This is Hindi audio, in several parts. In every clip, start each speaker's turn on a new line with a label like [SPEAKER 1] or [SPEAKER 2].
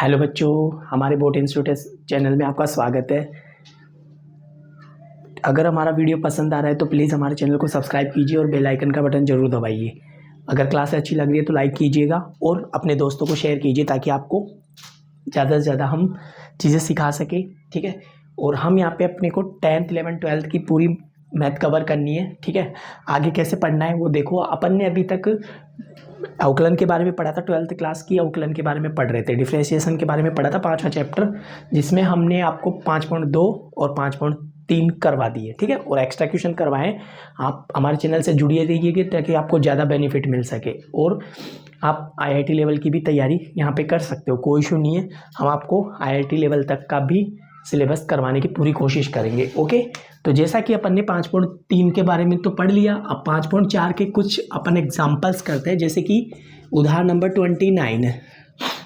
[SPEAKER 1] हेलो बच्चों, हमारे बोट इंस्टीट्यूट चैनल में आपका स्वागत है। अगर हमारा वीडियो पसंद आ रहा है तो प्लीज़ हमारे चैनल को सब्सक्राइब कीजिए और बेल आइकन का बटन ज़रूर दबाइए। अगर क्लास अच्छी लग रही है तो लाइक कीजिएगा और अपने दोस्तों को शेयर कीजिए ताकि आपको ज़्यादा से ज़्यादा हम चीज़ें सिखा सकें, ठीक है। और हम यहाँ पे अपने को 10th 11th 12th की पूरी मैथ कवर करनी है, ठीक है। आगे कैसे पढ़ना है वो देखो। अपन ने अभी तक अवकलन के बारे में पढ़ा था, 12th क्लास की अवकलन के बारे में पढ़ रहे थे। डिफरेंशिएशन के बारे में पढ़ा था 5वां चैप्टर, जिसमें हमने आपको 5.2 और 5.3 करवा दिए, ठीक है। और एक्स्ट्रा क्वेश्चन करवाएं। आप हमारे चैनल से जुड़िए रहिएगा ताकि आपको ज़्यादा बेनिफिट मिल सके और आप IIT लेवल की भी तैयारी यहाँ पे कर सकते हो, कोई इशू नहीं है। हम आपको IIT लेवल तक का भी सिलेबस करवाने की पूरी कोशिश करेंगे, ओके। तो जैसा कि अपन ने 5.3 के बारे में तो पढ़ लिया, अब 5.4 के कुछ अपन एग्जाम्पल्स करते हैं। जैसे कि उदाहरण नंबर 29,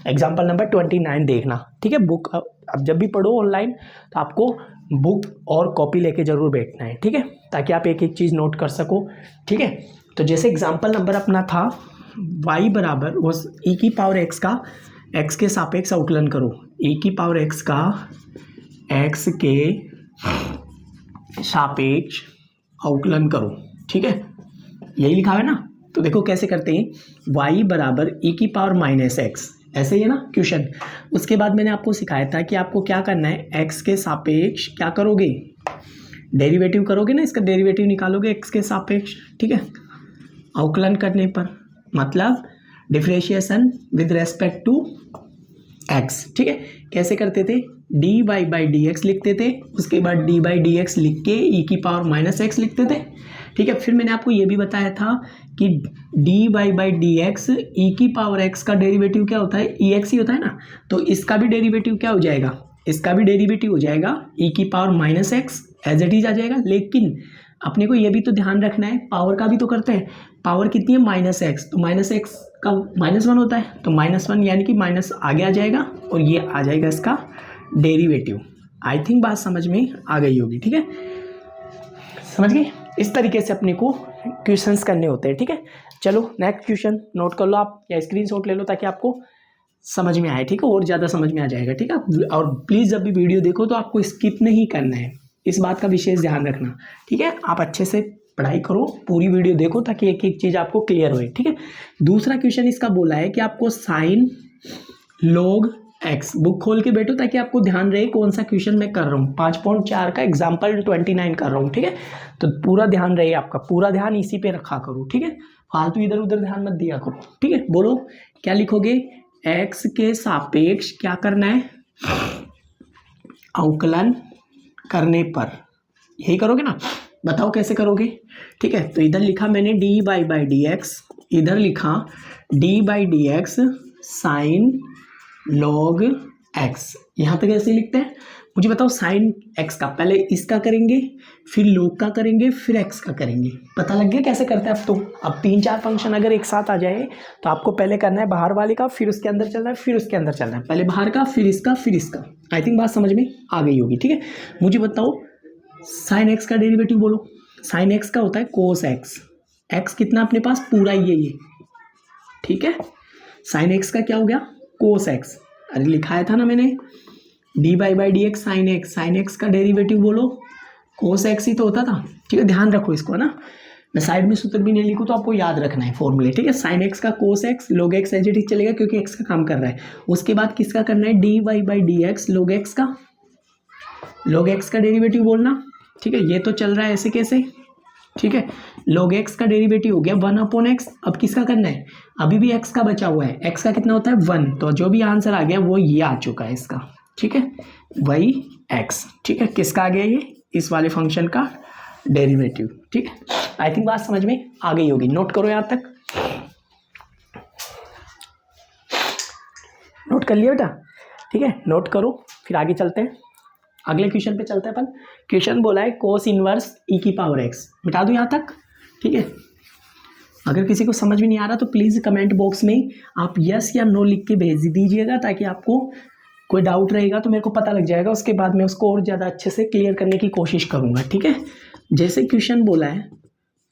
[SPEAKER 1] एग्जाम्पल नंबर 29 देखना, ठीक है। बुक अब जब भी पढ़ो ऑनलाइन तो आपको बुक और कॉपी लेके ज़रूर बैठना है, ठीक है, ताकि आप एक एक चीज़ नोट कर सको, ठीक है। तो जैसे एग्जाम्पल नंबर अपना था y बराबर उस e की पावर x का x के सापेक्ष अवकलन करो। e की पावर x का x के सापेक्ष अवकलन करो, ठीक है, यही लिखा है ना। तो देखो कैसे करते हैं, y बराबर e की पावर माइनस x, ऐसे ही है ना क्वेश्चन। उसके बाद मैंने आपको सिखाया था कि आपको क्या करना है, x के सापेक्ष क्या करोगे, डेरिवेटिव करोगे ना, इसका डेरिवेटिव निकालोगे x के सापेक्ष, ठीक है, अवकलन करने पर, मतलब differentiation with respect to x, ठीक है। कैसे करते थे, dy बाई डी एक्स लिखते थे, उसके बाद डी बाई डी एक्स लिख के e की पावर माइनस एक्स लिखते थे, ठीक है। फिर मैंने आपको ये भी बताया था कि dy by d x e की पावर x का डेरिवेटिव क्या होता है, ex ही होता है ना। तो इसका भी डेरिवेटिव क्या हो जाएगा, इसका भी डेरिवेटिव हो जाएगा e की power minus x, as it is आ जाएगा। लेकिन अपने को ये भी तो ध्यान रखना है, पावर का भी तो करते हैं। पावर कितनी है, माइनस एक्स, तो माइनस एक्स का -1 होता है, तो -1 यानी कि माइनस आगे आ जाएगा और ये आ जाएगा इसका डेरिवेटिव। आई थिंक बात समझ में आ गई होगी, ठीक है, समझ गए। इस तरीके से अपने को क्वेश्चंस करने होते हैं, ठीक है। चलो नेक्स्ट क्वेश्चन नोट कर लो आप या स्क्रीनशॉट ले लो ताकि आपको समझ में आए, ठीक है, और ज़्यादा समझ में आ जाएगा, ठीक है। और प्लीज़ जब भी वीडियो देखो तो आपको स्किप नहीं करना है, इस बात का विशेष ध्यान रखना, ठीक है। आप अच्छे से पढ़ाई करो, पूरी वीडियो देखो ताकि एक एक चीज़ आपको क्लियर होए, ठीक है। दूसरा क्वेश्चन इसका बोला है कि आपको साइन लॉग x, बुक खोल के बैठो ताकि आपको ध्यान रहे कौन सा क्वेश्चन मैं कर रहा हूँ। 5.4 का एग्जाम्पल 29 कर रहा हूँ, ठीक है। तो पूरा ध्यान रहे, आपका पूरा ध्यान इसी पे रखा करो, ठीक है, फालतू इधर उधर ध्यान मत दिया करो, ठीक है। बोलो क्या लिखोगे, x के सापेक्ष क्या करना है, अवकलन करने पर, यही करोगे ना, बताओ कैसे करोगे, ठीक है। तो इधर लिखा मैंने dy बाई डी एक्स, इधर लिखा dy by d x sign log x, यहाँ तक ऐसे लिखते हैं। मुझे बताओ साइन x का, पहले इसका करेंगे, फिर लॉग का करेंगे, फिर x का करेंगे। पता लग गया कैसे करते हैं अब तो। अब 3-4 फंक्शन अगर एक साथ आ जाए तो आपको पहले करना है बाहर वाले का, फिर उसके अंदर चलना है, फिर उसके अंदर चलना है, पहले बाहर का, फिर इसका, फिर इसका। आई थिंक बात समझ में आ गई होगी, ठीक है। मुझे बताओ साइन एक्स का डेरिवेटिव बोलो। साइन एक्स का होता है कोस एक्स, एक्स कितना अपने पास, पूरा ये, ठीक है। साइन एक्स का क्या हो गया, कोस एक्स, अरे लिखाया था ना मैंने, D by d x sine x, sign x का डेरिवेटिव बोलो, कोस एक्स ही तो होता था, ठीक है। ध्यान रखो इसको, है ना, मैं साइड में सूत्र भी नहीं लिखूँ तो आपको याद रखना है फॉर्मूले, ठीक है। साइन एक्स का cos x, log x as it is चलेगा क्योंकि एक्स का काम कर रहा है। उसके बाद किसका करना है, d y by d x log x का, लॉग एक्स का डेरिवेटिव बोलना, ठीक है। ये तो चल रहा है ऐसे कैसे, ठीक है। log x का डेरिवेटिव हो गया 1/x। अब किसका करना है, अभी भी x का बचा हुआ है, x का कितना होता है 1, तो जो भी आंसर आ गया वो ये आ चुका है इसका, ठीक है, वही x, ठीक है। किसका आ गया ये, इस वाले फंक्शन का डेरिवेटिव, ठीक है। आई थिंक बात समझ में आ गई होगी, नोट करो यहाँ तक, नोट कर लिया बेटा, ठीक है, नोट करो। फिर आगे चलते हैं, अगले क्वेश्चन पे चलते हैं अपन। क्वेश्चन बोला है कोस इनवर्स e की पावर x, मिटा दो यहाँ तक, ठीक है। अगर किसी को समझ में नहीं आ रहा तो प्लीज़ कमेंट बॉक्स में आप यस या नो लिख के भेज दीजिएगा ताकि आपको कोई डाउट रहेगा तो मेरे को पता लग जाएगा, उसके बाद मैं उसको और ज़्यादा अच्छे से क्लियर करने की कोशिश करूँगा, ठीक है। जैसे क्वेश्चन बोला है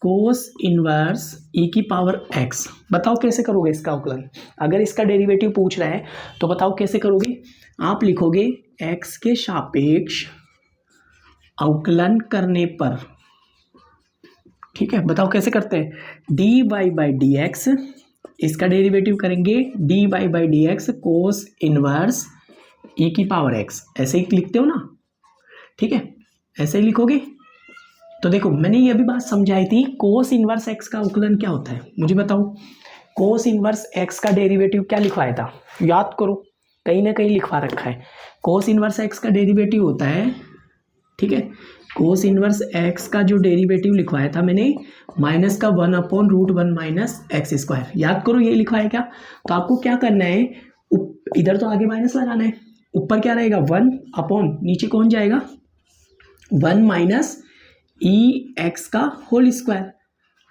[SPEAKER 1] कोस इनवर्स ई की पावर एक्स। बताओ कैसे करोगे इसका अवकलन। अगर इसका डेरिवेटिव पूछ रहा है तो बताओ कैसे करोगे। आप लिखोगे एक्स के सापेक्ष अवकलन करने पर, ठीक है। बताओ कैसे करते हैं। D y by d x, इसका डेरिवेटिव करेंगे d y by d x cos inverse e की पावर एक्स। ऐसे ही लिखते हो ना, ठीक है, ऐसे ही लिखोगे। तो देखो मैंने ये अभी बात समझाई थी, कोस इनवर्स एक्स का अवकलन क्या होता है मुझे बताओ। कोस इनवर्स एक्स का डेरिवेटिव क्या लिखवाया था, याद करो, कहीं ना कहीं लिखवा रखा है। कोस इनवर्स एक्स का डेरिवेटिव होता है, ठीक है, कोस इनवर्स एक्स का जो डेरिवेटिव लिखवाया था मैंने माइनस का 1/√1 माइनस एक्स स्क्वायर। याद करो ये लिखवाया क्या। तो आपको क्या करना है, इधर तो आगे माइनस लगाना है, ऊपर क्या रहेगा 1 नीचे कौन जाएगा 1 माइनस ई एक्स का होल स्क्वायर।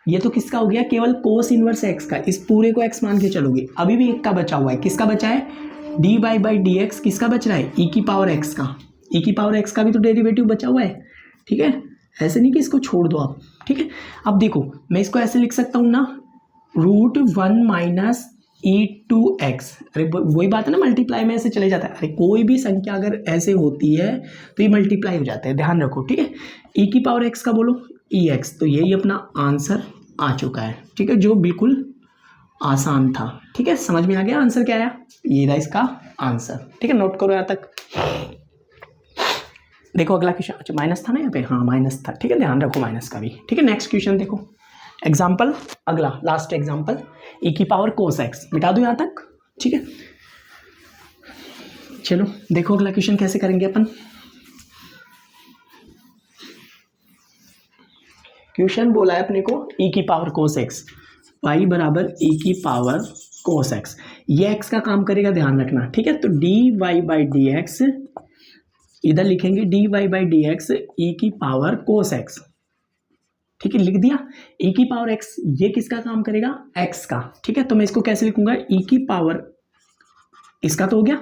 [SPEAKER 1] ये तो किसका हो गया, केवल कोस इनवर्स एक्स का। इस पूरे को एक्स मान के चलोगे। अभी भी एक का बचा हुआ है, किसका बचा है, d y by d x. किसका बच रहा है, ई की पावर एक्स का। ई की पावर एक्स का भी तो डेरिवेटिव बचा हुआ है, ठीक है। ऐसे नहीं कि इसको छोड़ दो आप, ठीक है। अब देखो मैं इसको ऐसे लिख सकता हूँ ना, √1 माइनस e2x। अरे वही बात है ना, मल्टीप्लाई में ऐसे चले जाता है। अरे कोई भी संख्या अगर ऐसे होती है तो ये मल्टीप्लाई हो जाता है, ध्यान रखो, ठीक है। e की पावर x का बोलो ex, तो यही अपना आंसर आ चुका है, ठीक है, जो बिल्कुल आसान था, ठीक है। समझ में आ गया आंसर क्या आया, ये रहा इसका आंसर, ठीक है। नोट करो यहाँ तक। देखो अगला क्वेश्चन, अच्छा माइनस था ना यहाँ पे, हाँ माइनस था, ठीक है, ध्यान रखो माइनस का भी, ठीक है। नेक्स्ट क्वेश्चन देखो, एग्जाम्पल अगला लास्ट एग्जाम्पल, ई की पावर कोस एक्स। मिटा दो यहाँ तक, ठीक है। चलो देखो अगला क्वेश्चन कैसे करेंगे अपन। क्वेश्चन बोला है अपने को ई की पावर कोस एक्स, वाई बराबर ई की पावर कोस एक्स। ये एक्स का काम करेगा, ध्यान रखना, ठीक है। तो d y by d x, इधर लिखेंगे d y by d x e की पावर कोस एक्स, ठीक है, लिख दिया। e की पावर x, ये किसका काम करेगा, x का, ठीक है। तो मैं इसको कैसे लिखूंगा, e की पावर, इसका तो हो गया,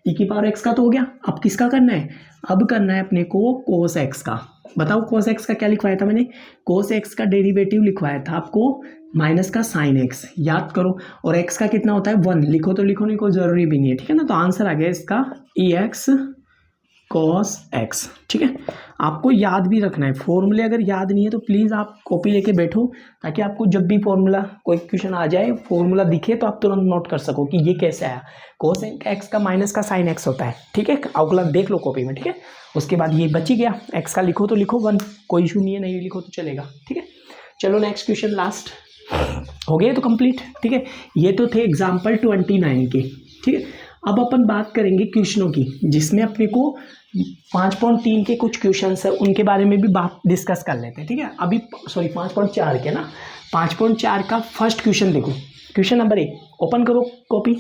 [SPEAKER 1] e की पावर x का तो हो गया। अब किसका करना है, अब करना है अपने को कोस x का। बताओ कोस x का क्या लिखवाया था मैंने, कोस x का डेरिवेटिव लिखवाया था आपको माइनस का साइन x, याद करो। और x का कितना होता है 1, लिखो तो लिखो, नहीं कोई जरूरी भी नहीं है, ठीक है ना। तो आंसर आ गया इसका ex cos x, ठीक है। आपको याद भी रखना है फॉर्मूले, अगर याद नहीं है तो प्लीज़ आप कॉपी लेके बैठो, ताकि आपको जब भी फॉर्मूला कोई क्वेश्चन आ जाए, फॉर्मूला दिखे तो आप तुरंत नोट कर सको कि ये कैसे आया। कोस एक्स का माइनस का साइन एक्स होता है, ठीक है। अवकलन देख लो कॉपी में, ठीक है। उसके बाद ये बच ही गया, एक्स का लिखो तो लिखो 1, कोई इशू नहीं है, नहीं लिखो तो चलेगा, ठीक है। चलो नेक्स्ट क्वेश्चन, लास्ट हो गया तो कंप्लीट, ठीक है। ये तो थे एग्जाम्पल 29 के, ठीक है। अब अपन बात करेंगे क्वेश्चनों की, जिसमें अपने को 5.3 के कुछ क्वेश्चंस है, उनके बारे में भी बात डिस्कस कर लेते हैं, ठीक है। अभी सॉरी 5.4 के ना, 5.4 का फर्स्ट क्वेश्चन देखो। क्वेश्चन नंबर 1, ओपन करो कॉपी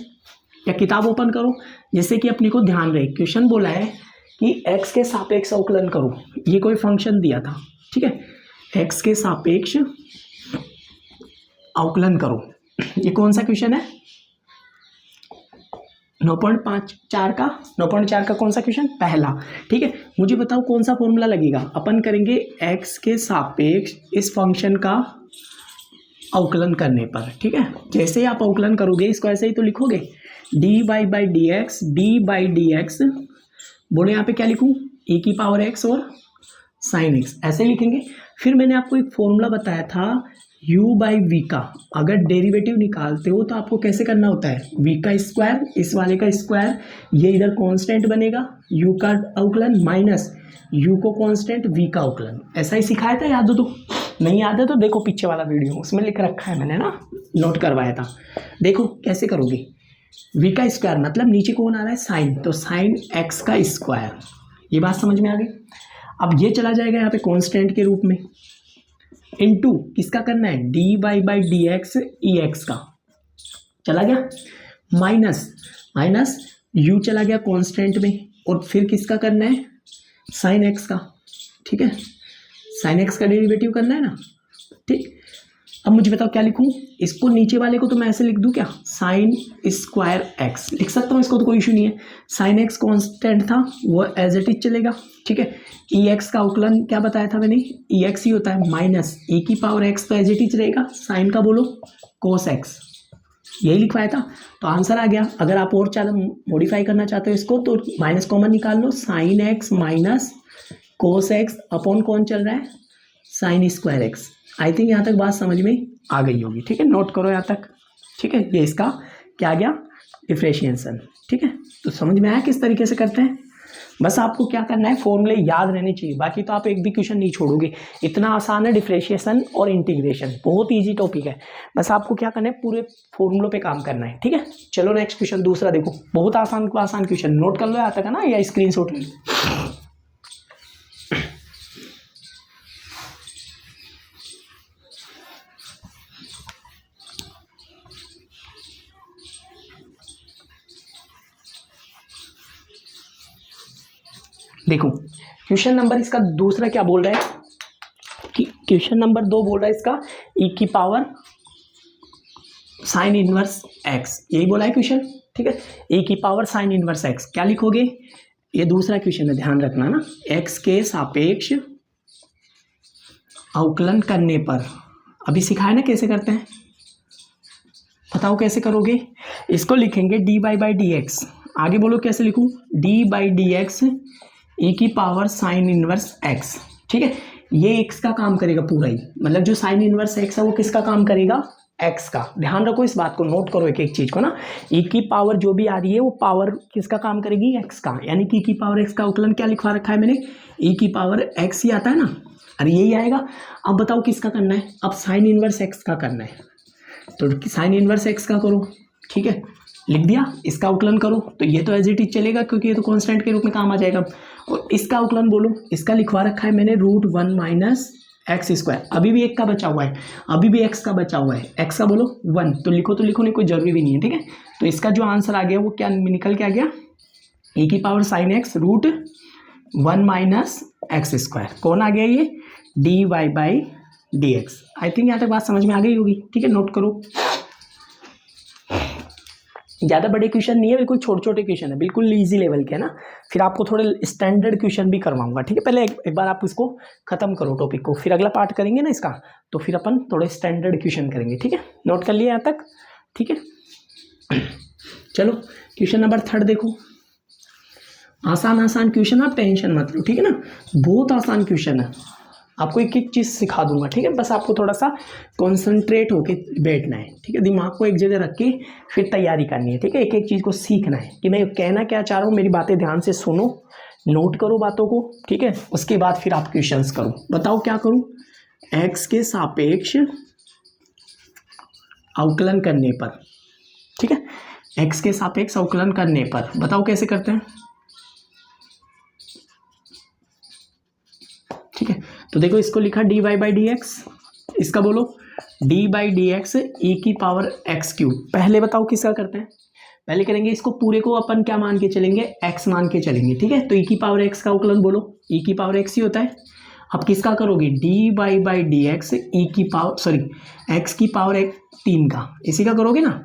[SPEAKER 1] या किताब ओपन करो, जिससे कि अपने को ध्यान रहे। क्वेश्चन बोला है कि x के सापेक्ष अवकलन करो। ये कोई फंक्शन दिया था, ठीक है, x के सापेक्ष अवकलन करो। ये कौन सा क्वेश्चन है, 9.4 का कौन सा क्वेश्चन, पहला, ठीक है। मुझे बताओ कौन सा फॉर्मूला लगेगा। अपन करेंगे x के सापेक्ष इस फंक्शन का अवकलन करने पर, ठीक है। जैसे ही आप अवकलन करोगे इसको ऐसे ही तो लिखोगे, d y by d x, d by d x, बोलो यहाँ पे क्या लिखूँ, e की पावर x और साइन x, ऐसे लिखेंगे। फिर मैंने आपको एक फॉर्मूला बताया था u बाई वी का, अगर डेरिवेटिव निकालते हो तो आपको कैसे करना होता है, v का स्क्वायर, इस वाले का स्क्वायर, ये इधर कांस्टेंट बनेगा, u का अवकलन माइनस u को कांस्टेंट, v का अवकलन। ऐसा ही सिखाया था, याद हो तो, नहीं याद है तो देखो पीछे वाला वीडियो, उसमें लिख रखा है मैंने ना, नोट करवाया था। देखो कैसे करोगे, v का स्क्वायर मतलब नीचे कौन आ रहा है साइन, तो साइन x का स्क्वायर, ये बात समझ में आ गई। अब ये चला जाएगा यहाँ पे कांस्टेंट के रूप में, इनटू किसका करना है, d y by d x e x का, चला गया, माइनस यू चला गया कांस्टेंट में, और फिर किसका करना है, साइन एक्स का, ठीक है, साइन एक्स का डेरिवेटिव करना है ना, ठीक। अब मुझे बताओ क्या लिखूं, इसको नीचे वाले को तो मैं ऐसे लिख दूं क्या, साइन स्क्वायर एक्स लिख सकता हूँ, इसको तो कोई इशू नहीं है। साइन एक्स कॉन्स्टेंट था वो एज इट इज चलेगा, ठीक है। ई एक्स का अवकलन क्या बताया था मैंने, ई एक्स ही होता है, माइनस ई की पावर एक्स तो एज इट इज रहेगा, साइन का बोलो कोस एक्स, यही लिखवाया था। तो आंसर आ गया। अगर आप और ज़्यादा मॉडिफाई करना चाहते हो इसको तो माइनस कॉमन निकाल लो, sine x minus cos x upon कौन चल रहा है, sine square x. I think यहाँ तक बात समझ में आ गई होगी, ठीक है, नोट करो यहाँ तक, ठीक है। ये इसका क्या गया, डिफरेंशिएशन, ठीक है। तो समझ में आया किस तरीके से करते हैं। बस आपको क्या करना है, फॉर्मूले याद रहने चाहिए, बाकी तो आप एक भी क्वेश्चन नहीं छोड़ोगे, इतना आसान है डिफरेंशिएशन और इंटीग्रेशन, बहुत इजी टॉपिक है। बस आपको क्या करना है, पूरे फॉर्मूलों पे काम करना है, ठीक है। चलो नेक्स्ट क्वेश्चन दूसरा देखो, बहुत आसान क्वेश्चन, नोट कर लो यहाँ तक है ना, या स्क्रीनशॉट ले लो। देखो क्वेश्चन नंबर इसका दूसरा क्या बोल रहा है कि क्वेश्चन नंबर 2 बोल रहा है इसका ई की पावर साइन इनवर्स एक्स, यही बोला है क्वेश्चन, ठीक है। ए की पावर साइन इनवर्स एक्स क्या लिखोगे, ये दूसरा क्वेश्चन है, ध्यान रखना ना। एक्स के सापेक्ष अवकलन करने पर, अभी सिखाया ना कैसे करते हैं, बताओ कैसे करोगे। इसको लिखेंगे d y by d x, आगे बोलो कैसे लिखूं, d by d x e की पावर साइन इनवर्स एक्स, ठीक है। ये एक्स का काम करेगा पूरा ही, मतलब जो साइन इनवर्स एक्स है वो किसका काम करेगा, एक्स का। ध्यान रखो इस बात को, नोट करो एक एक चीज को ना। ई की पावर जो भी आ रही है वो पावर किसका काम करेगी, एक्स का, यानी कि ई की पावर एक्स का अवकलन क्या लिखवा रखा है मैंने, ई की पावर एक्स ही आता है ना, अरे यही आएगा। अब बताओ किसका करना है, अब साइन इनवर्स एक्स का करना है, तो साइन इनवर्स एक्स का करो, ठीक है, लिख दिया। इसका अवकलन करो तो ये तो एज इट इज चलेगा क्योंकि ये तो कांस्टेंट के रूप में काम आ जाएगा। और इसका अवकलन बोलो, इसका लिखवा रखा है मैंने रूट 1 माइनस एक्स स्क्वायर, अभी भी एक का बचा हुआ है, अभी भी एक्स का बचा हुआ है, एक्स का बोलो 1, तो लिखो तो लिखो, नहीं कोई जरूरी भी नहीं है, ठीक है। तो इसका जो आंसर आ गया वो क्या निकल के आ गया, ए की power sine x root 1 minus x square, कौन आ गया ये, d y by d x. I think यहाँ तक बात समझ में आ गई होगी, ठीक है, नोट करो। ज़्यादा बड़े क्वेश्चन नहीं है, बिल्कुल छोटे छोटे क्वेश्चन है, बिल्कुल इजी लेवल के है ना। फिर आपको थोड़े स्टैंडर्ड क्वेश्चन भी करवाऊंगा, ठीक है। पहले एक बार आप इसको खत्म करो टॉपिक को, फिर अगला पार्ट करेंगे ना इसका, तो फिर अपन थोड़े स्टैंडर्ड क्वेश्चन करेंगे, ठीक है। नोट कर लिया यहाँ तक, ठीक है। चलो क्वेश्चन नंबर 3 देखो, आसान आसान क्वेश्चन, आप टेंशन मत लो, ठीक है ना, बहुत आसान क्वेश्चन है, आपको एक एक चीज़ सिखा दूंगा, ठीक है। बस आपको थोड़ा सा कॉन्सेंट्रेट होके बैठना है, ठीक है, दिमाग को एक जगह रख के फिर तैयारी करनी है, ठीक है। एक एक चीज़ को सीखना है कि मैं कहना क्या चाह रहा हूँ, मेरी बातें ध्यान से सुनो, नोट करो बातों को, ठीक है। उसके बाद फिर आप क्वेश्चंस करो, बताओ क्या करूँ, एक्स के सापेक्ष अवकलन करने पर, ठीक है, एक्स के सापेक्ष अवकलन करने पर बताओ कैसे करते हैं, ठीक है। तो देखो इसको लिखा d y by d x, इसका बोलो d by d x e की पावर एक्स क्यूब। पहले बताओ किसका करते हैं, पहले करेंगे इसको पूरे को अपन क्या मान के चलेंगे, एक्स मान के चलेंगे, ठीक है। तो ई की पावर एक्स का अवकलन बोलो, ई की पावर एक्स ही होता है। अब किसका करोगे, d y by d x e की पावर सॉरी एक्स की पावर 3 का, इसी का करोगे ना,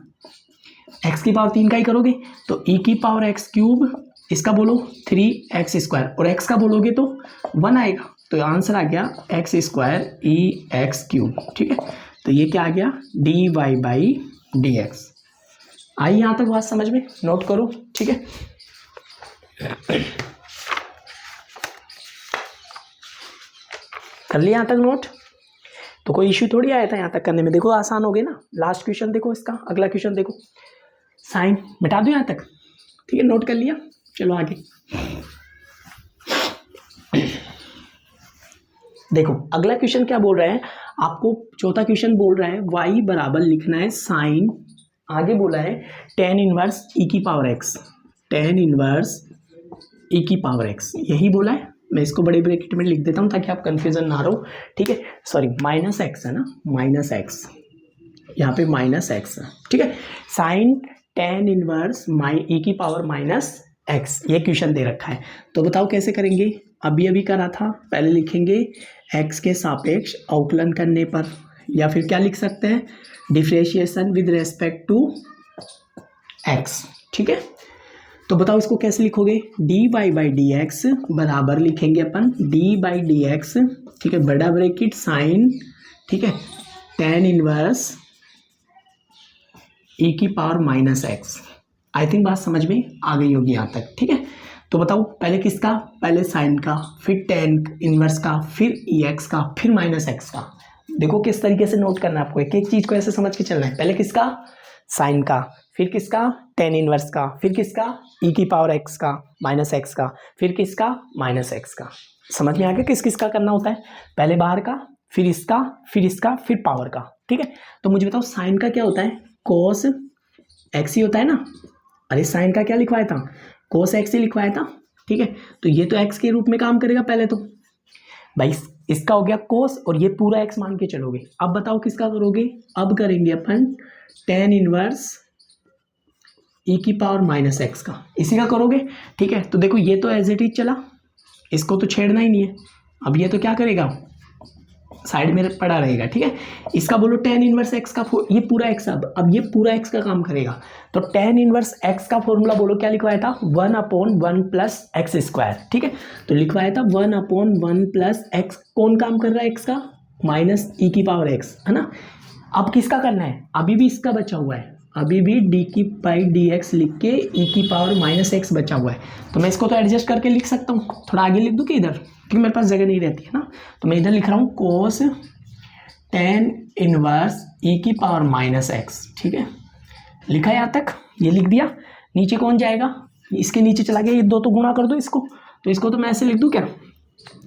[SPEAKER 1] एक्स की पावर 3 का ही करोगे। तो ई की पावर एक्स क्यूब, इसका बोलो 3x स्क्वायर, और x का बोलोगे तो 1 आएगा, तो आंसर आ गया x square e x cube, ठीक है। तो ये क्या आ गया, d y by d x. I यहाँ तक बात समझ में, नोट करो, ठीक है। कर लिया यहाँ तक नोट, तो कोई इश्यू थोड़ी आया था यहाँ तक करने में, देखो आसान हो गया ना। लास्ट क्वेश्चन देखो इसका, अगला क्वेश्चन देखो, साइन मिटा दो यहाँ तक, ठीक है, नोट कर लिया। चलो आगे देखो, अगला क्वेश्चन क्या बोल रहा है आपको, चौथा क्वेश्चन बोल रहा है y बराबर लिखना है साइन, आगे बोला है tan इनवर्स ई की power x, tan inverse e की पावर x, यही बोला है। मैं इसको बड़े ब्रैकेट में लिख देता हूँ ताकि आप कंफ्यूजन ना रहो, ठीक है। सॉरी माइनस एक्स है ना, माइनस एक्स, यहाँ पे माइनस एक्स है, ठीक है। साइन tan इनवर्स ई की पावर माइनस एक्स, ये क्वेश्चन दे रखा है, तो बताओ कैसे करेंगे। अभी अभी करा था, पहले लिखेंगे एक्स के सापेक्ष अवकलन करने पर, या फिर क्या लिख सकते हैं, differentiation with respect to x. ठीक है, तो बताओ इसको कैसे लिखोगे, d y by d x बराबर लिखेंगे अपन डी बाई डी एक्स, ठीक है, बड़ा ब्रैकेट साइन, ठीक है, tan इनवर्स e की power minus x. I think बात समझ में आ गई होगी यहाँ तक। ठीक है, तो बताओ पहले किसका, पहले साइन का, फिर tan इनवर्स का, फिर ex का, फिर माइनस एक्स का। देखो किस तरीके से नोट करना है आपको, एक एक चीज को ऐसे समझ के चलना है। पहले किसका, साइन का, फिर किसका, tan इनवर्स का, फिर किसका, e की पावर x का माइनस एक्स का, फिर किसका, माइनस एक्स का। समझ में आ गया किस किस का करना होता है, पहले बाहर का, फिर इसका, फिर इसका, फिर पावर का। ठीक है, तो मुझे बताओ साइन का क्या होता है, कोस एक्स ही होता है ना। अरे साइन का क्या लिखवाया था, कोस एक्स ही लिखवाया था। ठीक है, तो ये तो एक्स के रूप में काम करेगा पहले तो भाई, इसका हो गया कोस और ये पूरा एक्स मान के चलोगे। अब बताओ किसका करोगे, अब करेंगे अपन tan इनवर्स e की पावर माइनस एक्स का, इसी का करोगे। ठीक है, तो देखो ये तो एज इट इज चला, इसको तो छेड़ना ही नहीं है। अब ये तो क्या करेगा, साइड में पड़ा रहेगा। ठीक है, इसका बोलो tan इनवर्स एक्स का, ये पूरा एक्स, अब ये पूरा एक्स का काम करेगा। तो tan इनवर्स एक्स का फॉर्मूला बोलो क्या लिखवाया था, 1/1 प्लस एक्स स्क्वायर। ठीक है, तो लिखवाया था 1/1 प्लस एक्स, कौन काम कर रहा है एक्स का, माइनस e की पावर एक्स, है ना। अब किसका करना है, अभी भी इसका बचा हुआ है, अभी भी डी की बाई डी एक्स लिख के e की पावर माइनस एक्स बचा हुआ है। तो मैं इसको तो एडजस्ट करके लिख सकता हूँ, थोड़ा आगे लिख दूँ कि इधर, क्योंकि मेरे पास जगह नहीं रहती है ना, तो मैं इधर लिख रहा हूँ कोस tan इनवर्स e की पावर माइनस एक्स। ठीक है, लिखा है यहाँ तक, ये लिख दिया। नीचे कौन जाएगा, इसके नीचे चला गया, ये दो तो गुणा कर दो इसको, तो इसको तो मैं ऐसे लिख दूँ क्या,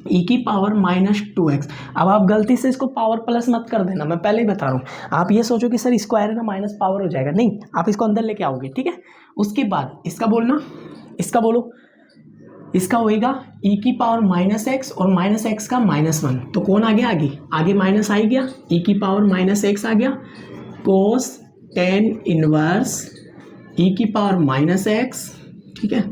[SPEAKER 1] e की पावर माइनस 2x। अब आप गलती से इसको पावर प्लस मत कर देना, मैं पहले ही बता रहा हूँ। आप ये सोचो कि सर स्क्वायर है ना, माइनस पावर हो जाएगा, नहीं, आप इसको अंदर लेके आओगे। ठीक है, उसके बाद इसका बोलना, इसका बोलो, इसका होएगा e की पावर माइनस एक्स और माइनस एक्स का -1, तो कौन आ गया आगे, आगे माइनस आ ही गया, e की पावर माइनस एक्स आ गया, कोस tan इनवर्स e की पावर माइनस एक्स। ठीक है,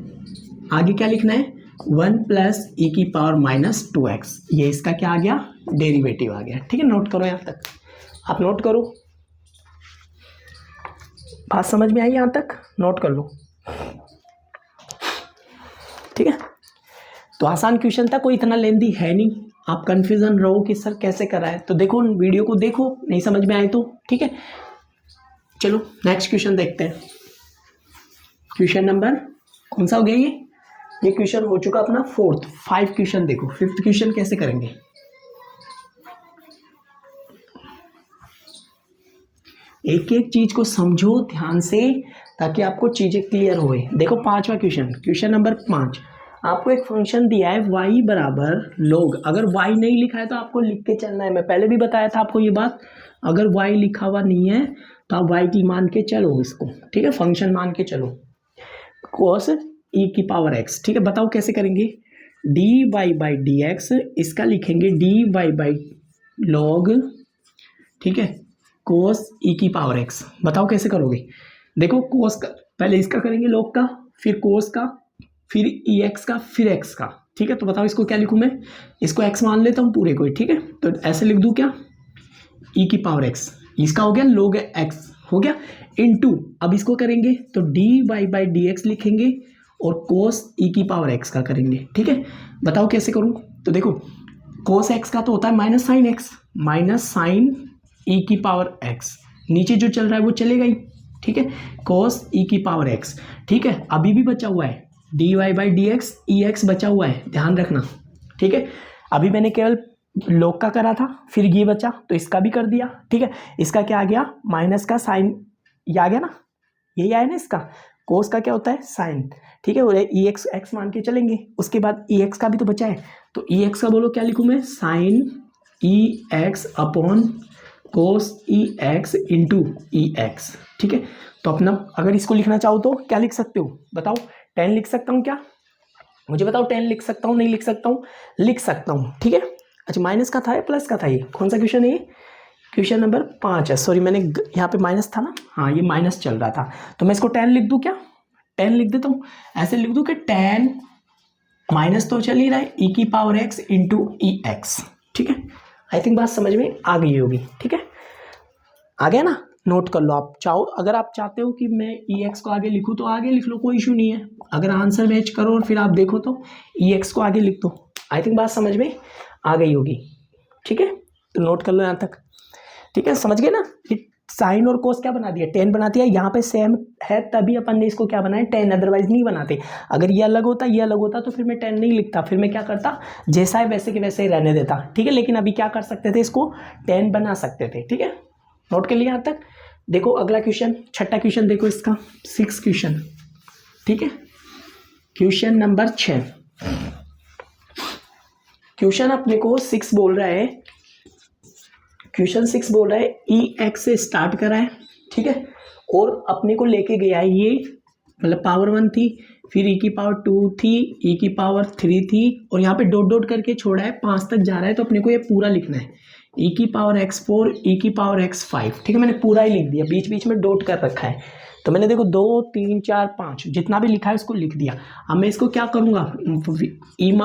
[SPEAKER 1] आगे क्या लिखना है, 1 प्लस e की पावर माइनस 2x, ये इसका क्या आ गया, डेरिवेटिव आ गया। ठीक है, नोट करो यहाँ तक, आप नोट करो, बात समझ में आई यहाँ तक, नोट कर लो। ठीक है, तो आसान क्वेश्चन था, कोई इतना लेंदी है नहीं, आप कंफ्यूजन रहो कि सर कैसे करा है, तो देखो वीडियो को देखो, नहीं समझ में आए तो। ठीक है, चलो नेक्स्ट क्वेश्चन देखते हैं। क्वेश्चन नंबर कौन सा हो गया, ये क्वेश्चन हो चुका अपना 4th। 5 क्वेश्चन देखो, 5th क्वेश्चन कैसे करेंगे। एक एक चीज को समझो ध्यान से ताकि आपको चीजें क्लियर होए। देखो 5वां क्वेश्चन, क्वेश्चन नंबर 5, आपको एक फंक्शन दिया है y बराबर log। अगर y नहीं लिखा है तो आपको लिख के चलना है, मैं पहले भी बताया था आपको ये बात, अगर y लिखा हुआ नहीं है तो आप y की मान के चलो इसको। ठीक है, फंक्शन मान के चलो, कोस e की पावर x। ठीक है, बताओ कैसे करेंगे, dy बाई डी एक्स, इसका लिखेंगे dy बाई log, ठीक है, कोस e की पावर x। बताओ कैसे करोगे, देखो कोस का पहले इसका करेंगे log का, फिर कोस का, फिर ex का, फिर x का। ठीक है, तो बताओ इसको क्या लिखूं मैं, इसको x मान लेता हूँ पूरे को। ठीक है, तो ऐसे लिख दूँ क्या, e की पावर x, इसका हो गया log x, हो गया इनटू, अब इसको करेंगे तो dy बाई डी एक्स लिखेंगे और कोस e की पावर x का करेंगे। ठीक है, बताओ कैसे करूं, तो देखो कोस x का तो होता है minus sine x, minus sine e की पावर x, नीचे जो चल रहा है वो चलेगा ही। ठीक है, कोस e की पावर x। ठीक है, अभी भी बचा हुआ है dy by d x, ex बचा हुआ है, ध्यान रखना। ठीक है, अभी मैंने केवल log का करा था, फिर ये बचा तो इसका भी कर दिया। ठीक है, इसका क्या आ गया, माइनस का साइन, ये आ गया ना, यही आया ना इसका, कोस का क्या होता है साइन। ठीक है, और ex x मान के चलेंगे, उसके बाद ex का भी तो बचा है, तो ex का बोलो क्या लिखूं मैं, sine ex upon cos ex into ex। ठीक है, तो अपना अगर इसको लिखना चाहो तो क्या लिख सकते हो, बताओ, 10 लिख सकता हूँ क्या, मुझे बताओ, 10 लिख सकता हूँ, नहीं लिख सकता हूँ, लिख सकता हूँ। ठीक है, अच्छा माइनस का था या प्लस का था, ये कौन सा क्वेश्चन है, ये क्वेश्चन नंबर 5 है, सॉरी मैंने यहाँ पे माइनस था ना, हाँ ये माइनस चल रहा था, तो मैं इसको 10 लिख दूँ क्या, 10 लिख देता हूँ, ऐसे लिख दूँ कि 10 माइनस तो चल ही रहा है e की पावर x इंटू ई एक्स। ठीक है, आई थिंक बात समझ में आ गई होगी। ठीक है, आ गया ना, नोट कर लो आप। चाहो अगर आप चाहते हो कि मैं ई एक्स को आगे लिखूँ तो आगे लिख लो, कोई इशू नहीं है। अगर आंसर मैच करो और फिर आप देखो तो ई एक्स को आगे लिख दो। आई थिंक बात समझ में आ गई होगी, ठीक है। तो नोट कर लो यहाँ तक, ठीक है, समझ गए ना। साइन और कोस क्या बना दिया, टेन बना दिया। यहाँ पे सेम है तभी अपन ने इसको क्या बनाया, टेन, अदरवाइज नहीं बनाते। अगर ये अलग होता, ये अलग होता तो फिर मैं टेन नहीं लिखता, फिर मैं क्या करता, जैसा है वैसे के वैसे ही रहने देता, ठीक है। लेकिन अभी क्या कर सकते थे, इसको टेन बना सकते थे, ठीक है। नोट कर लिया यहाँ तक। देखो अगला क्वेश्चन, छठा क्वेश्चन देखो इसका, 6 क्वेश्चन, ठीक है। क्वेश्चन नंबर 6, क्वेश्चन अपने को 6 बोल रहा है, क्वेश्चन 6 बोल रहा है ई एक्स से स्टार्ट करा है, ठीक है। और अपने को लेके गया है ये, मतलब पावर 1 थी, फिर ई की पावर 2 थी, ई की पावर 3 थी, और यहाँ पे डॉट डॉट करके छोड़ा है, 5 तक जा रहा है। तो अपने को ये पूरा लिखना है, ई की पावर x4, ई की पावर x5, ठीक है। मैंने पूरा ही लिख दिया, बीच बीच में डॉट कर रखा है। तो मैंने देखो 2 3 4 5 जितना भी लिखा है उसको लिख दिया। अब मैं इसको क्या करूँगा,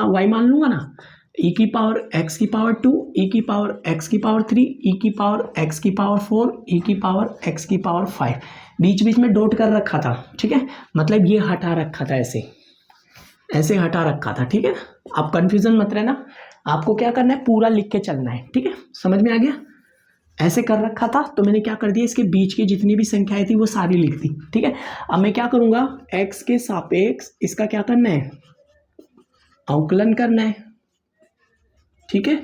[SPEAKER 1] वाई मान लूँगा ना, ई की पावर x की पावर 2, ई की पावर x की पावर 3, ई की पावर x की पावर 4, ई की पावर x की पावर 5, बीच बीच में डॉट कर रखा था, ठीक है। मतलब ये हटा रखा था, ऐसे ऐसे हटा रखा था, ठीक है। आप कंफ्यूजन मत रहना, आपको क्या करना है, पूरा लिख के चलना है, ठीक है। समझ में आ गया, ऐसे कर रखा था। तो मैंने क्या कर दिया, इसके बीच की जितनी भी संख्याएं थी वो सारी लिख दी, ठीक है। अब मैं क्या करूँगा, x के सापेक्ष इसका क्या करना है, अवकलन करना है, ठीक है।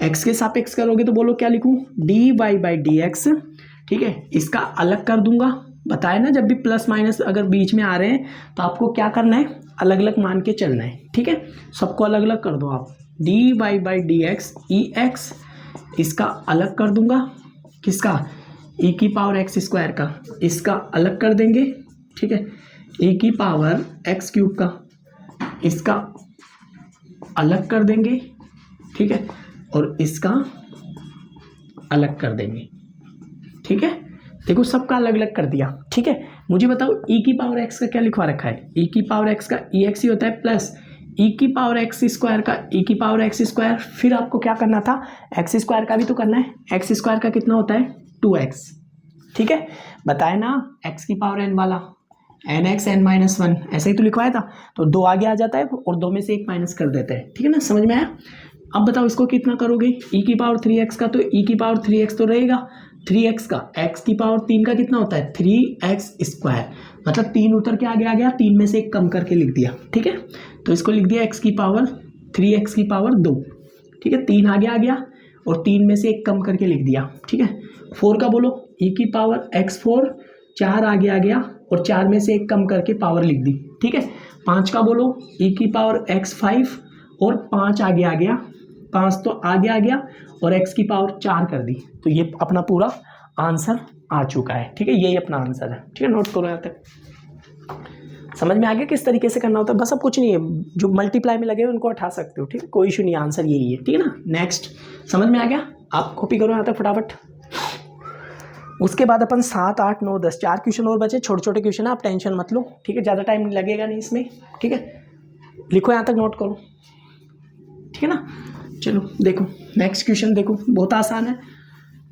[SPEAKER 1] x के सापेक्ष करोगे तो बोलो क्या लिखूं, d y by d x, ठीक है। इसका अलग कर दूंगा, बताया ना जब भी प्लस माइनस अगर बीच में आ रहे हैं तो आपको क्या करना है, अलग अलग मान के चलना है, ठीक है। सबको अलग अलग कर दो आप, d y by d x e x, इसका अलग कर दूंगा, किसका, ई की पावर एक्स स्क्वायर का, इसका अलग कर देंगे, ठीक है। ई की पावर एक्स क्यूब का, इसका अलग कर देंगे, ठीक है। और इसका अलग कर देंगे, ठीक है। देखो सबका अलग अलग कर दिया, ठीक है। मुझे बताओ ई की पावर एक्स का क्या लिखवा रखा है, ई की पावर एक्स का ई एक्स ही होता है, प्लस ई की पावर एक्स स्क्वायर का ई की पावर एक्स स्क्वायर। फिर आपको क्या करना था, एक्स स्क्वायर का भी तो करना है, एक्स स्क्वायर का कितना होता है 2x, ठीक है। बताए ना एक्स की पावर n वाला, एन एक्स एन माइनस 1, ऐसे ही तो लिखवाया था। तो 2 आगे आ जाता है और 2 में से 1 माइनस कर देते हैं, ठीक है ना, समझ में आया। अब बताओ इसको कितना करोगे, ई की पावर 3x का, तो ई की पावर 3x तो रहेगा, 3x का, x की पावर 3 का कितना होता है 3x स्क्वायर, मतलब 3 उतर के आगे आ गया, 3 में से 1 कम करके लिख दिया, ठीक है। तो इसको लिख दिया x की पावर 3x की पावर 2, ठीक है। 3 आगे आ गया और 3 में से 1 कम करके लिख दिया, ठीक है। 4 का बोलो, ई की पावर x4, 4 आगे आ गया और 4 में से 1 कम करके पावर लिख दी, ठीक है। 5 का बोलो, ई की पावर x5 और 5 आगे आ गया, 5 तो आगे आ गया और x की पावर 4 कर दी। तो ये अपना पूरा आंसर आ चुका है, ठीक है। यही अपना आंसर है, ठीक है। नोट करो यहाँ तक, समझ में आ गया किस तरीके से करना होता है। बस अब कुछ नहीं है, जो मल्टीप्लाई में लगे उनको हटा सकते हो, ठीक है, कोई इशू नहीं, आंसर यही है, ठीक है ना। नेक्स्ट, समझ में आ गया, आप कॉपी करो यहाँ तक फटाफट। उसके बाद अपन 7 8 9 10 4 क्वेश्चन और बचे, छोटे छोटे क्वेश्चन है, आप टेंशन मत लो, ठीक है, ज़्यादा टाइम लगेगा नहीं इसमें, ठीक है। लिखो यहाँ तक, नोट करो, ठीक है ना। चलो देखो नेक्स्ट क्वेश्चन, देखो बहुत आसान है,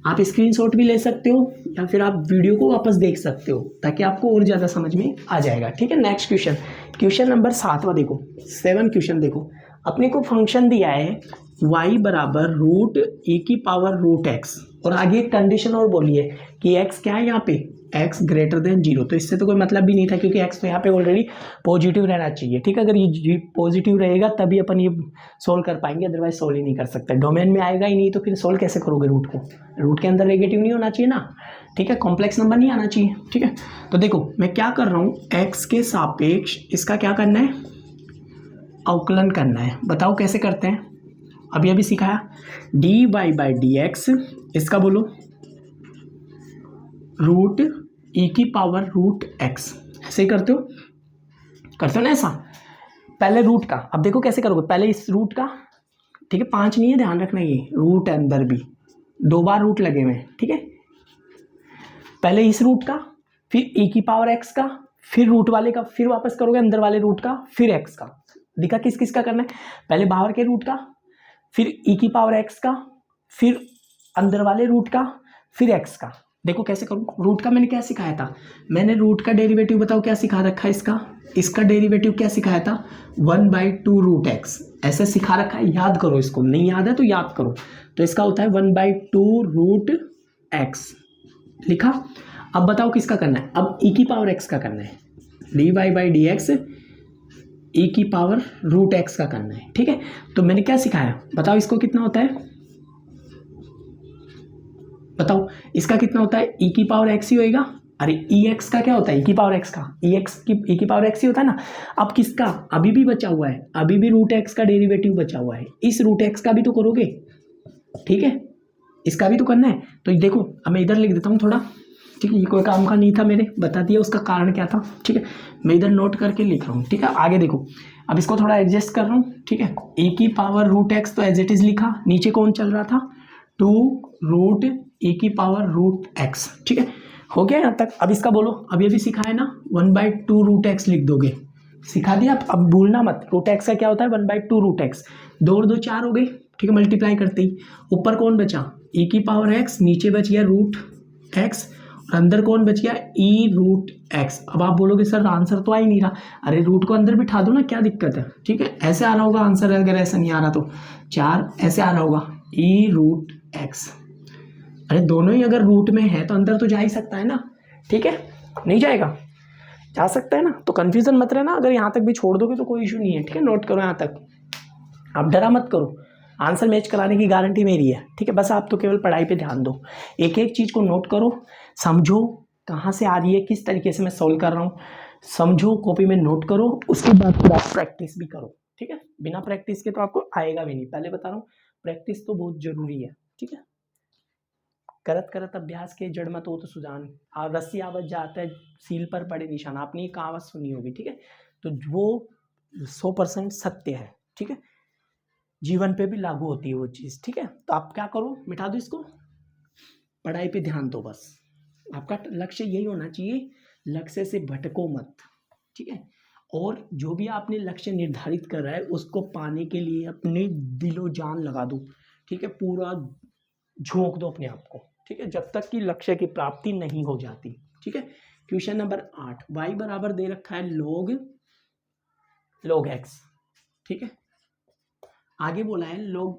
[SPEAKER 1] आप स्क्रीनशॉट भी ले सकते हो या फिर आप वीडियो को वापस देख सकते हो ताकि आपको और ज़्यादा समझ में आ जाएगा, ठीक है। नेक्स्ट क्वेश्चन, क्वेश्चन नंबर 7वां देखो, 7 क्वेश्चन देखो। अपने को फंक्शन दिया है y बराबर रूट e की पावर रूट x, और आगे एक कंडीशन और बोली है कि x क्या है यहाँ पे, x ग्रेटर देन 0। तो इससे तो कोई मतलब भी नहीं था क्योंकि x तो यहाँ पे ऑलरेडी पॉजिटिव रहना चाहिए, ठीक है। अगर ये पॉजिटिव रहेगा तभी अपन ये सोल्व कर पाएंगे, अदरवाइज सोल्व ही नहीं कर सकते। डोमेन में आएगा ही नहीं तो फिर सोल्व कैसे करोगे रूट को, रूट के अंदर नेगेटिव नहीं होना चाहिए ना, ठीक है, कॉम्प्लेक्स नंबर नहीं आना चाहिए, ठीक है। तो देखो मैं क्या कर रहा हूँ, x के सापेक्ष इसका क्या करना है, अवकलन करना है। बताओ कैसे करते हैं, अभी अभी सिखाया, d y by d x, इसका बोलो रूट ई की पावर रूट एक्स, ऐसे ही करते हो ना ऐसा, पहले रूट का। अब देखो कैसे करोगे, पहले इस रूट का, ठीक है, 5 नहीं है, ध्यान रखना, ये रूट है अंदर भी 2 बार रूट लगे हुए, ठीक है। पहले इस रूट का, फिर ई की पावर एक्स का, फिर रूट वाले का, फिर वापस करोगे अंदर वाले रूट का, फिर एक्स का। दिखा किस किस का करना है, पहले बाहर के रूट का, फिर ई की पावर एक्स का, फिर अंदर वाले रूट का, फिर एक्स का, देखो कैसे करूँ, रूट का मैंने क्या सिखाया था, मैंने रूट का डेरिवेटिव बताओ क्या सिखा रखा है, इसका डेरिवेटिव क्या सिखाया था, 1/2 रूट एक्स, ऐसे सिखा रखा है, याद करो इसको, नहीं याद है तो याद करो। तो इसका होता है 1/2 रूट एक्स, लिखा। अब बताओ किसका करना है, अब ई की पावर एक्स का करना है, dy/dx ई की पावर रूट एक्स का करना है, ठीक है। तो मैंने क्या सिखाया बताओ, इसको कितना होता है, बताओ इसका कितना होता है, ई की पावर एक्स ही होएगा। अरे ई एक्स का क्या होता है, ई की पावर एक्स का, ई की पावर एक्स ही होता है ना। अब किसका अभी भी बचा हुआ है, अभी भी रूट एक्स का डेरिवेटिव बचा हुआ है, इस रूट एक्स का भी तो करोगे, ठीक है, इसका भी तो करना है। तो देखो अब मैं इधर लिख देता हूँ थोड़ा, ठीक है, ये कोई काम का नहीं था, मैंने बता दिया उसका कारण क्या था, ठीक है, मैं इधर नोट करके लिख रहा हूँ, ठीक है। आगे देखो, अब इसको थोड़ा एडजस्ट कर रहा हूँ, ठीक है, ए की पावर रूट एक्स तो एज इट इज लिखा, नीचे कौन चल रहा था, 2 रूट ए की पावर रूट एक्स, ठीक है, हो गया यहाँ तक। अब इसका बोलो, अब ये भी सिखा है ना, 1/2 रूट एक्स लिख दोगे, सिखा दिया। अब भूलना मत, रूट एक्स का क्या होता है, 1/2 रूट एक्स, 2 और 2 4 हो गए, ठीक है, मल्टीप्लाई करते ही ऊपर कौन बचा, ए की पावर एक्स, नीचे बच गया रूट एक्स, और अंदर कौन बच गया, ई रूट एक्स। अब आप बोलोगे सर आंसर तो आ ही नहीं रहा, अरे रूट को अंदर बिठा दो ना, क्या दिक्कत है, ठीक है, ऐसे आ रहा होगा आंसर, अगर ऐसा नहीं आ रहा तो 4 ऐसे आ रहा होगा, ई रूट एक्स। अरे दोनों ही अगर रूट में है तो अंदर तो जा ही सकता है ना, ठीक है, नहीं जाएगा, जा सकता है ना, तो कंफ्यूजन मत रहना, अगर यहाँ तक भी छोड़ दोगे तो कोई इशू नहीं है, ठीक है, नोट करो यहाँ तक, आप डरा मत करो, आंसर मैच कराने की गारंटी मेरी है, ठीक है, बस आप तो केवल पढ़ाई पे ध्यान दो, एक एक चीज़ को नोट करो, समझो कहाँ से आ रही है, किस तरीके से मैं सॉल्व कर रहा हूँ, समझो, कॉपी में नोट करो, उसके बाद फिर आप प्रैक्टिस भी करो, ठीक है, बिना प्रैक्टिस के तो आपको आएगा भी नहीं, पहले बता रहा हूँ, प्रैक्टिस तो बहुत जरूरी है, ठीक है, करत करत अभ्यास के जड़ मत हो तो सुजान, और रस्सी आवत जाता है सील पर पड़े निशान, आपने ये कहावत सुनी होगी, ठीक है, तो वो 100% सत्य है, ठीक है, जीवन पे भी लागू होती है वो चीज़, ठीक है। तो आप क्या करो, मिटा दो इसको, पढ़ाई पे ध्यान दो, बस आपका लक्ष्य यही होना चाहिए, लक्ष्य से भटको मत, ठीक है, और जो भी आपने लक्ष्य निर्धारित कर रहा है उसको पाने के लिए अपने दिलो जान लगा दो, ठीक है, पूरा झोंक दो अपने आप को, ठीक है, जब तक कि लक्ष्य की प्राप्ति नहीं हो जाती, ठीक है। क्वेश्चन नंबर 8, y बराबर दे रखा है log x, ठीक है, आगे बोला है log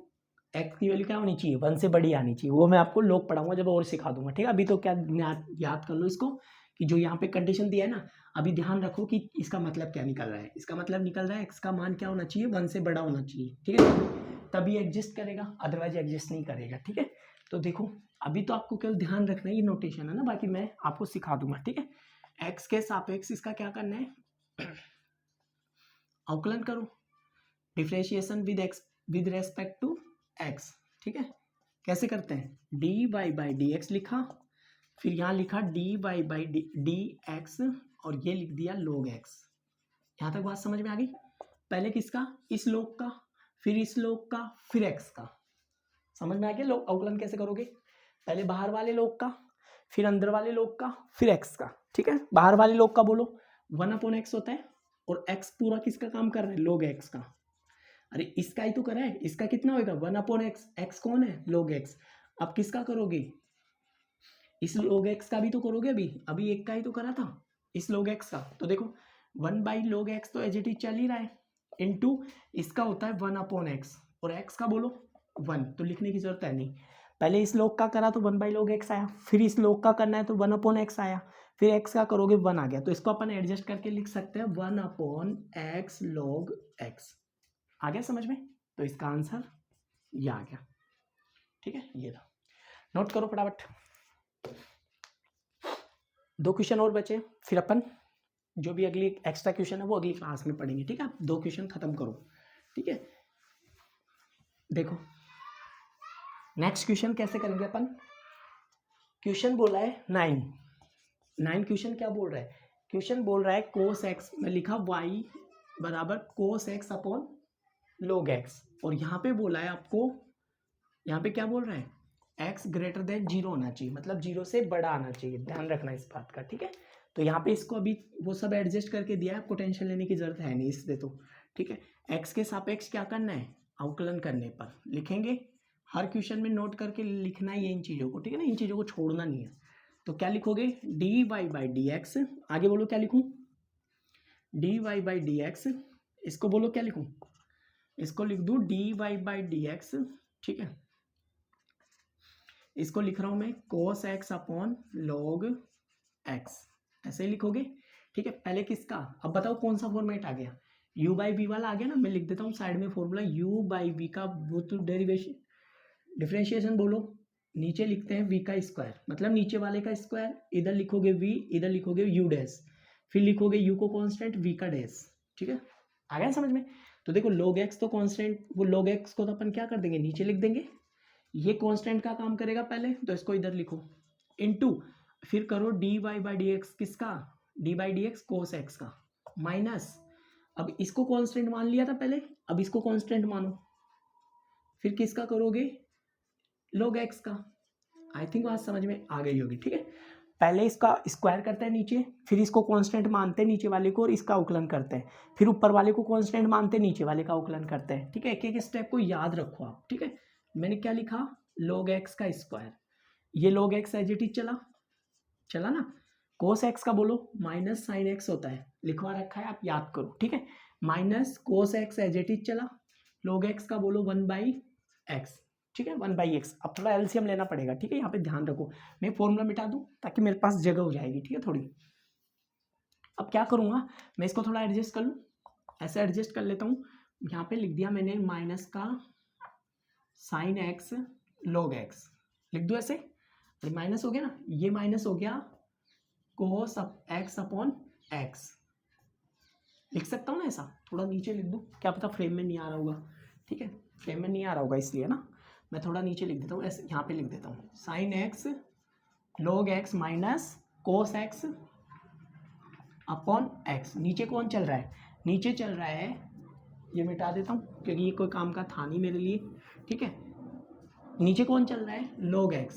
[SPEAKER 1] x की वैल्यू क्या होनी चाहिए, 1 से बड़ी आनी चाहिए, वो मैं आपको log पढ़ाऊंगा जब और सिखा दूंगा, ठीक है, अभी तो क्या याद कर लो इसको, कि जो यहाँ पे कंडीशन दिया है ना, अभी ध्यान रखो कि इसका मतलब क्या निकल रहा है, इसका मतलब निकल रहा है x का मान क्या होना चाहिए, 1 से बड़ा होना चाहिए, ठीक है, तभी एग्जिस्ट करेगा, अदरवाइज एग्जिस्ट नहीं करेगा, ठीक है। तो देखो अभी तो आपको केवल ध्यान रखना है, ये नोटेशन है ना, बाकी मैं आपको सिखा दूंगा, ठीक है। एक्स के सापेक्ष इसका क्या करना है, अवकलन करो, differentiation with x with respect to x, ठीक है, कैसे करते हैं, dy/dx लिखा, फिर यहाँ लिखा dy/dx, और ये लिख दिया log x, यहाँ तक बात समझ में आ गई, पहले किसका, इस लोग का, फिर इस लोग का, फिर x का, समझ में आ गया, लोग अवकलन कैसे करोगे, पहले बाहर वाले लोग का, फिर अंदर वाले लोग का, फिर x का, ठीक है, बाहर वाले लोग का बोलो 1/x होता है, और x पूरा किसका काम कर रहा है, log x का, अरे इसका ही तो करा है, इसका कितना होगा 1/x, x कौन है, log x, अब किसका करोगे, इस log x का भी तो करोगे, अभी एक का ही तो करा था, इस log x का, तो देखो 1/log x तो एज इट इज चल ही रहा है, इनटू इसका होता है 1/x, और x का बोलो 1, तो लिखने की जरूरत है नहीं, पहले इस log का करा तो 1/log x आया, फिर इस log का करना है तो 1/x आया, फिर x का करोगे 1 आ गया, तो इसको अपन एडजस्ट करके लिख सकते हैं 1/x log x, आ गया समझ में, तो इसका आंसर ये आ गया, ठीक है, ये था, नोट करो फटाफट, 2 क्वेश्चन और बचे, फिर अपन जो भी अगली एक्स्ट्रा क्वेश्चन है वो अगली क्लास में पढ़ेंगे, ठीक है, 2 क्वेश्चन खत्म करो, ठीक है। देखो नेक्स्ट क्वेश्चन कैसे करेंगे अपन, क्वेश्चन बोला है 9 क्वेश्चन क्या बोल रहा है, क्वेश्चन बोल रहा है cos x में लिखा y बराबर cos x upon log x, और यहाँ पे बोला है आपको, यहाँ पे क्या बोल रहा है, x ग्रेटर देन 0 होना चाहिए, मतलब 0 से बड़ा आना चाहिए, ध्यान रखना इस बात का, ठीक है, तो यहाँ पे इसको अभी वो सब एडजस्ट करके दिया है, आपको टेंशन लेने की जरूरत है नहीं इससे, तो ठीक है, x के सापेक्ष क्या करना है, अवकलन करने पर लिखेंगे, हर क्वेश्चन में नोट करके लिखना ही है इन चीज़ों को, ठीक है ना, इन चीज़ों को छोड़ना नहीं है, तो क्या लिखोगे d y by d x, आगे बोलो क्या लिखूं, d y by d x, इसको बोलो क्या लिखूं, इसको लिख दूं d y by d x, ठीक है। इसको लिख रहा हूं मैं cos x upon log x, ऐसे ही लिखोगे, ठीक है। पहले किसका, अब बताओ कौन सा फॉर्मेट आ गया, u बाई वी वाला आ गया ना, मैं लिख देता हूँ साइड में फॉर्मूला, u बाई वी का बोथ डेरिवेशन डिफरेंशिएशन बोलो, नीचे लिखते हैं v का स्क्वायर, मतलब नीचे वाले का स्क्वायर, इधर लिखोगे v, इधर लिखोगे u डैश, फिर लिखोगे u को कांस्टेंट, v का डैश, ठीक है। आ गया समझ में। तो देखो log x तो कांस्टेंट, वो log x को तो अपन क्या कर देंगे, नीचे लिख देंगे, ये कांस्टेंट का काम करेगा पहले, तो इसको इधर लिखो, इनटू फिर करो d y by d x, किसका, d by d x cos x का, माइनस, अब इसको कांस्टेंट मान लिया था पहले, अब इसको कांस्टेंट मानो, फिर किसका करोगे, log x का। आई थिंक बात समझ में आ गई होगी, ठीक है। पहले इसका स्क्वायर करते हैं नीचे, फिर इसको कांस्टेंट मानते हैं नीचे वाले को और इसका अवकलन करते हैं, फिर ऊपर वाले को कांस्टेंट मानते हैं नीचे वाले का अवकलन करते हैं, ठीक है। एक एक स्टेप को याद रखो आप, ठीक है। मैंने क्या लिखा, log x का स्क्वायर, ये log x as it is चला ना, cos x का बोलो माइनस साइन x होता है, लिखवा रखा है आप याद करो, ठीक है। Minus cos x as it is चला, log x का बोलो 1/x, ठीक है, 1/x। अब थोड़ा एलसीएम लेना पड़ेगा, ठीक है, यहाँ पे ध्यान रखो, मैं फॉर्मूला मिटा दूँ ताकि मेरे पास जगह हो जाएगी, ठीक है थोड़ी। अब क्या करूँगा, मैं इसको थोड़ा एडजस्ट कर लूँ, ऐसे एडजस्ट कर लेता हूँ, यहाँ पे लिख दिया मैंने माइनस का साइन एक्स log x, लिख दो ऐसे, अरे माइनस हो गया ना, ये माइनस हो गया cos x अपॉन x, लिख सकता हूँ ना ऐसा, थोड़ा नीचे लिख दूँ, क्या पता फ्रेम में नहीं आ रहा होगा, ठीक है, फ्रेम में नहीं आ रहा होगा इसलिए ना, मैं थोड़ा नीचे लिख देता हूँ, ऐसे यहाँ पे लिख देता हूँ sine x log x minus cos x upon x, नीचे कौन चल रहा है, नीचे चल रहा है, ये मिटा देता हूँ क्योंकि ये कोई काम का था नहीं मेरे लिए, ठीक है। नीचे कौन चल रहा है, log x,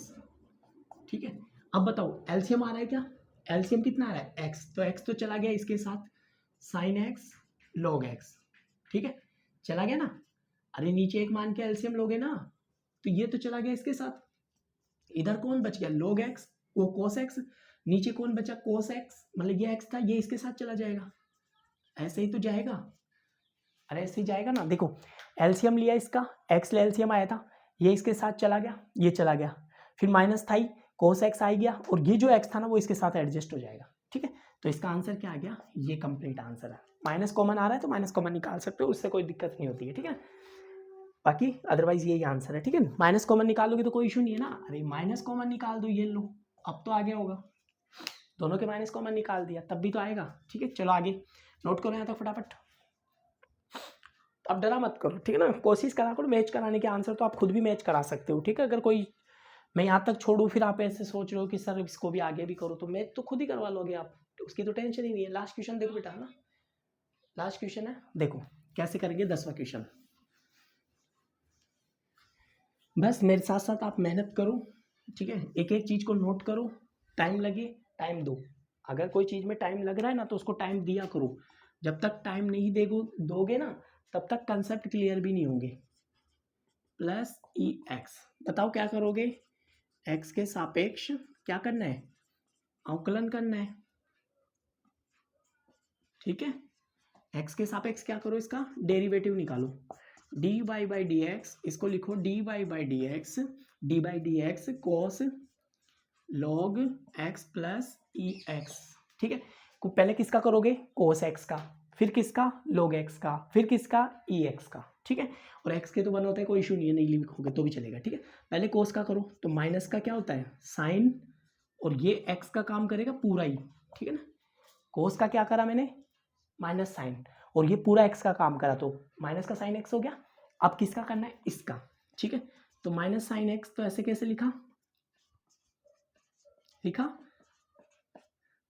[SPEAKER 1] ठीक है। अब बताओ एलसीएम आ रहा है क्या, एलसीएम कितना आ रहा है x, तो x तो चला गया इसके साथ, साइन x log x, ठीक है, चला गया ना। अरे नीचे एक मान के एलसीएम लोगे ना, तो ये तो चला गया इसके साथ, इधर कौन बच गया log x, वो cos x, नीचे कौन बचा cos x, मतलब ये x था, ये इसके साथ चला जाएगा, ऐसे ही तो जाएगा, अरे ऐसे ही जाएगा ना। देखो एलसीएम लिया इसका, x ले एलसीएम आया था, ये इसके साथ चला गया, ये चला गया, फिर माइनस था ही, cos x आ गया, और ये जो x था ना वो इसके साथ एडजस्ट हो जाएगा, ठीक है। तो इसका आंसर क्या आ गया, ये कंप्लीट आंसर है। माइनस कॉमन आ रहा है तो माइनस कॉमन निकाल सकते हो, उससे कोई दिक्कत नहीं होती है, ठीक है। बाकी अदरवाइज यही आंसर है, ठीक है। माइनस कॉमन निकालोगे तो कोई इशू नहीं है ना, अरे माइनस कॉमन निकाल दो, ये लो, अब तो आ गया होगा, दोनों के माइनस कॉमन निकाल दिया तब भी तो आएगा, ठीक है। चलो आगे नोट करो यहाँ तक फटाफट, अब डरा मत करो, ठीक है ना, कोशिश करा करो मैच कराने के आंसर, तो आप खुद भी मैच करा सकते हो, ठीक है। अगर कोई मैं यहाँ तक छोड़ूँ फिर आप ऐसे सोच रहे हो कि सर इसको भी आगे भी करो, तो मैच तो खुद ही करवा लोगे आप, उसकी तो टेंशन ही नहीं है। लास्ट क्वेश्चन देखो बेटा ना, लास्ट क्वेश्चन है, देखो कैसे करेंगे 10वां क्वेश्चन, बस मेरे साथ साथ आप मेहनत करो, ठीक है, एक एक चीज़ को नोट करो, टाइम लगे टाइम दो, अगर कोई चीज़ में टाइम लग रहा है ना तो उसको टाइम दिया करो, जब तक टाइम नहीं दोगे ना तब तक कंसेप्ट क्लियर भी नहीं होंगे। प्लस ई एक्स, बताओ क्या करोगे, एक्स के सापेक्ष क्या करना है, अवकलन करना है, ठीक है। एक्स के सापेक्ष क्या करो, इसका डेरिवेटिव निकालो, d y by d x, इसको लिखो d y by d x cos log x plus e x, ठीक है। पहले किसका करोगे, कोस एक्स का, फिर किसका, log x का, फिर किसका, ई एक्स का, ठीक है। और x के तो वन होता है, कोई इशू नहीं है, नहीं लिखोगे तो भी चलेगा, ठीक है। पहले कोस का करो, तो माइनस का क्या होता है साइन, और ये x का काम करेगा पूरा ही, ठीक है ना। कोस का क्या करा मैंने, माइनस साइन, और ये पूरा x का काम करा, तो माइनस का साइन x हो गया। अब किसका करना है, इसका, ठीक है। तो माइनस साइन x, तो ऐसे कैसे लिखा,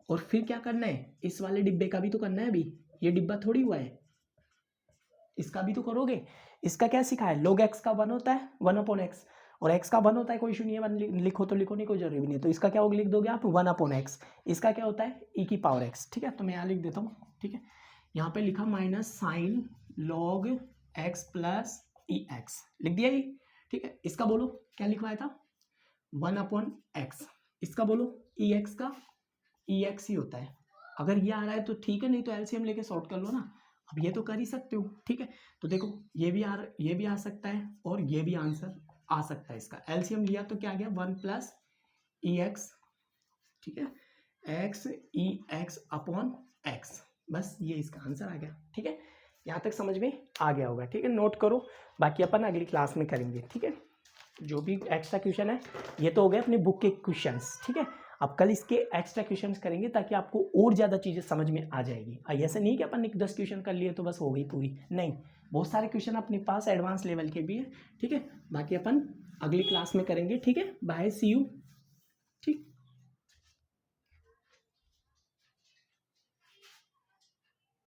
[SPEAKER 1] और फिर क्या करना है, इस वाले डिब्बे का भी तो करना है, अभी ये डिब्बा थोड़ी हुआ है, इसका भी तो करोगे। इसका क्या सिखा है, log x का 1 होता है 1/x, और x का 1 होता है, कोई इशू नहीं है, 1 लिखो तो लिखो, नहीं कोई जरूरी नहीं है, तो इसका क्या होगा लिख दोगे आप 1/x, इसका क्या होता है e की पावर x, ठीक है। तो मैं यहाँ लिख देता हूँ, ठीक है, यहाँ पे लिखा minus sine log x plus e x, लिख दिया ये, ठीक है। इसका बोलो क्या लिखवाया था 1/x, इसका बोलो ई एक्स का ई एक्स ही होता है। अगर ये आ रहा है तो ठीक है, नहीं तो एलसीएम लेके सॉर्ट कर लो ना। अब ये तो कर ही सकते हो, ठीक है। तो देखो ये भी आ सकता है और ये भी आंसर आ सकता है इसका। एलसीएम लिया तो क्या आ गया 1 प्लस ई एक्स, ठीक है, x e x upon x, बस ये इसका आंसर आ गया, ठीक है। यहाँ तक समझ में आ गया होगा, ठीक है। नोट करो, बाकी अपन अगली क्लास में करेंगे, ठीक है। जो भी एक्स्ट्रा क्वेश्चन है ये तो हो गए अपने बुक के क्वेश्चंस, ठीक है। अब कल इसके एक्स्ट्रा क्वेश्चंस करेंगे ताकि आपको और ज़्यादा चीज़ें समझ में आ जाएगी। ऐसा नहीं कि अपन 10 क्वेश्चन कर लिए तो बस हो गई पूरी, नहीं, बहुत सारे क्वेश्चन अपने पास एडवांस लेवल के भी है, ठीक है। बाकी अपन अगली क्लास में करेंगे, ठीक है। बाय, सी यू, ठीक।